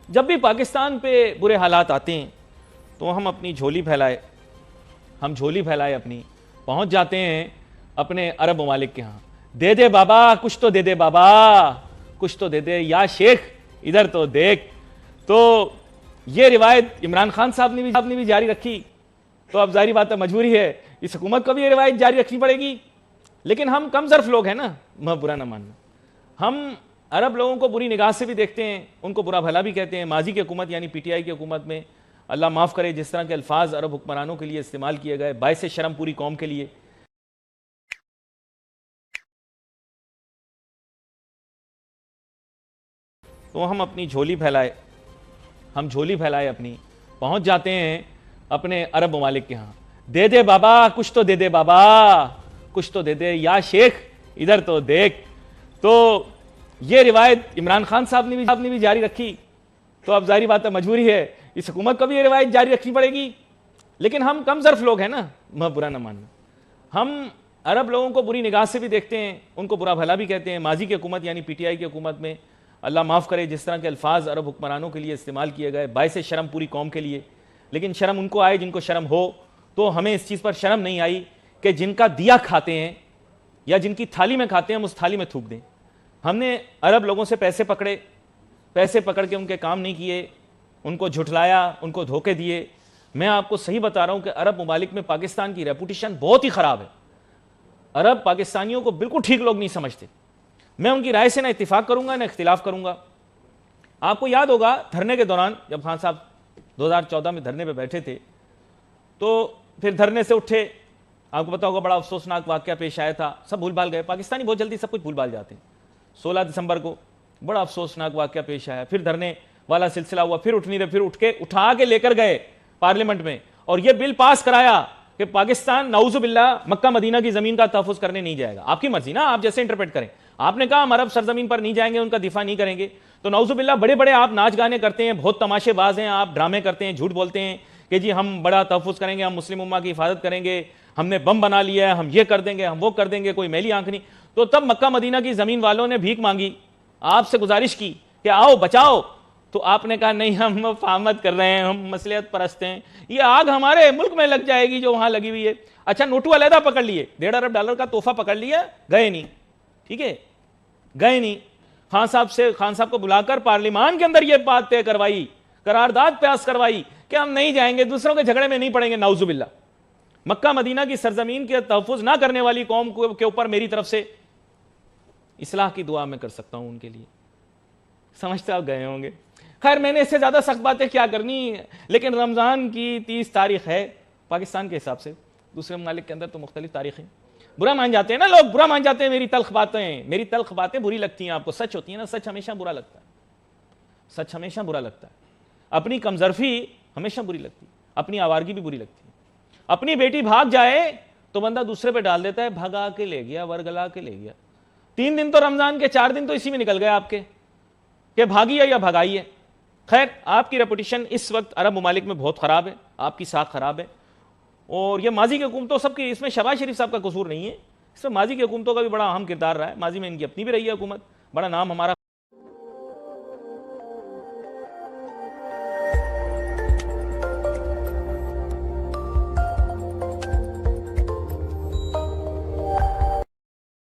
جب بھی پاکستان پہ برے حالات آتے ہیں تو ہم اپنی جھولی پھیلائے اپنی پہنچ جاتے ہیں اپنے عرب ممالک کے ہاں. دے دے بابا کچھ تو دے دے بابا کچھ تو دے دے یا شیخ ادھر تو دیکھ. تو یہ روایت عمران خان صاحب نے بھی جاری رکھی. تو اب ظاہری بات ہے مجبوری ہے اس حکومت کو بھی یہ روایت جاری رکھنی پڑے گی. لیکن ہم کم ظرف لوگ ہیں نا, برا نہ ماننا. ہم عرب لوگوں کو بری نگاہ سے بھی دیکھتے ہیں, ان کو برا بھلا بھی کہتے ہیں. ماضی کی حکومت یعنی پی ٹی آئی کی حکومت میں اللہ معاف کرے جس طرح کے الفاظ عرب حکمرانوں کے لیے استعمال کیے گئے, باعث شرم پوری قوم کے لیے. تو ہم اپنی جھولی پھیلائے اپنی پہنچ جاتے ہیں اپنے عرب ممالک کے ہاں. دے دے بابا کچھ تو دے دے بابا کچھ تو دے دے یا شیخ ادھر تو دیکھ. تو یہ روایت عمران خان صاحب نے بھی جاری رکھی. تو اب ظاہری بات ہے مجبوری ہے اس حکومت کو بھی یہ روایت جاری رکھنی پڑے گی. لیکن ہم کم ظرف لوگ ہیں نا, برا نہ ماننا. ہم عرب لوگوں کو بری نگاہ سے بھی دیکھتے ہیں, ان کو برا بھلا بھی کہتے ہیں. ماضی کی حکومت یعنی پی ٹی آئی کی حکومت میں اللہ معاف کرے جس طرح کے الفاظ عرب حکمرانوں کے لیے استعمال کیے گئے, باعث شرم پوری قوم کے لیے. لیکن شرم ان کو آئے جن کو شرم ہو. تو ہمیں اس چیز پر شرم نہیں آئی کہ جن کا دیا کھاتے ہیں یا جن کی تھالی میں کھاتے ہیں ہم اس تھالی میں تھوک دیں. ہم نے عرب لوگوں سے پیسے پکڑ کے ان کے کام نہیں کیے, ان کو جھٹلایا, ان کو دھوکے دیے. میں آپ کو صحیح بتا رہا ہوں کہ عرب ممالک میں پاکستان کی ریپوٹیشن بہت ہی خراب ہے. عرب پاکستانیوں کو بالکل ٹھیک لوگ نہیں سمجھتے. میں ان کی رائے سے نہ اتفاق کروں گا نہ اختلاف کروں گا. آپ کو یاد ہوگا دھرنے کے دوران جب خان صاحب 2014 میں دھرنے پہ بیٹھے تھے تو پھر دھرنے سے اٹھے, آپ کو پتا ہوگا بڑا افسوسناک واقعہ پیش آیا تھا. سب بھول بھال گئے, پاکستانی بہت جلدی سب کچھ بھول بھال جاتے ہیں. 16 دسمبر کو بڑا افسوسناک واقعہ پیش آیا, پھر دھرنے والا سلسلہ ہوا, پھر اٹھ نہیں رہے, پھر اٹھا کے لے کر گئے پارلیمنٹ میں اور یہ بل پاس کرایا کہ پاکستان نعوذ باللہ مکہ مدینہ کی زمین کا تحفظ کرنے نہیں جائے گا. آپ کی مرضی نا, آپ جیسے انٹرپریٹ کریں. آپ نے کہا ہم عرب سرزمین پر نہیں جائیں گے, ان کا دفاع نہیں کریں گے. تو نعوذ باللہ بڑے آپ ناچ گانے کرتے ہیں, بہت تماشے باز ہیں, آپ ڈرامے کرتے ہیں, جھوٹ بولتے ہیں کہ جی ہم بڑا تحفظ کریں گے, ہم مسلم امہ کی حفاظت کریں گے, ہم نے بم بنا لیا ہے, ہم یہ کر دیں گے, ہم وہ کر دیں گے, کوئی میلی آنکھ نہیں. تو تب مکہ مدینہ کی زمین والوں نے بھیک مانگی, آپ سے گزارش کی کہ آؤ بچاؤ. تو آپ نے کہا نہیں, ہم فہمت کر رہے ہیں, ہم مصلحت پرست ہیں, یہ آگ ہمارے ملک میں لگ جائے گی جو وہاں لگی ہوئی ہے. اچھا نوٹو علیحدہ پکڑ لیے, $1.5 ارب کا تحفہ پکڑ لیا, گئے نہیں. ٹھیک ہے, گئے نہیں. خان صاحب کو بلا کر پارلیمان کے اندر یہ بات طے کروائی, قرارداد پیاس کروائی کہ ہم نہیں جائیں گے, دوسروں کے جھگڑے میں نہیں پڑیں گے. نعوذ باللہ مکہ مدینہ کی سرزمین کے تحفظ نہ کرنے والی قوم کے اوپر میری طرف سے اصلاح کی دعا میں کر سکتا ہوں ان کے لیے. سمجھتے آپ گئے ہوں گے. خیر میں نے اس سے زیادہ سخت باتیں کیا کرنی, لیکن رمضان کی 30 تاریخ ہے پاکستان کے حساب سے, دوسرے ممالک کے اندر تو مختلف تاریخیں. برا مان جاتے ہیں نا لوگ, برا مان جاتے ہیں میری تلخ باتیں بری لگتی ہیں آپ کو. سچ ہوتی ہیں نا, سچ ہمیشہ برا لگتا ہے. اپنی کمزرفی ہمیشہ بری لگتی ہے, اپنی آوارگی بھی بری لگتی ہے. اپنی بیٹی بھاگ جائے تو بندہ دوسرے پہ ڈال دیتا ہے, بھگا کے لے گیا, ورگلا کے لے گیا. 3 دن تو رمضان کے 4 دن تو اسی میں نکل گئے آپ کے کہ بھاگی ہے یا بھگائی ہے. خیر آپ کی ریپوٹیشن اس وقت عرب ممالک میں بہت خراب ہے, آپ کی ساکھ خراب ہے. اور یہ ماضی کی حکومتوں سب کی, اس میں شہباز شریف صاحب کا قصور نہیں ہے, اس میں ماضی کی حکومتوں کا بھی بڑا اہم کردار رہا ہے. ماضی میں ان کی اپنی بھی رہی ہے حکومت, بڑا نام ہمارا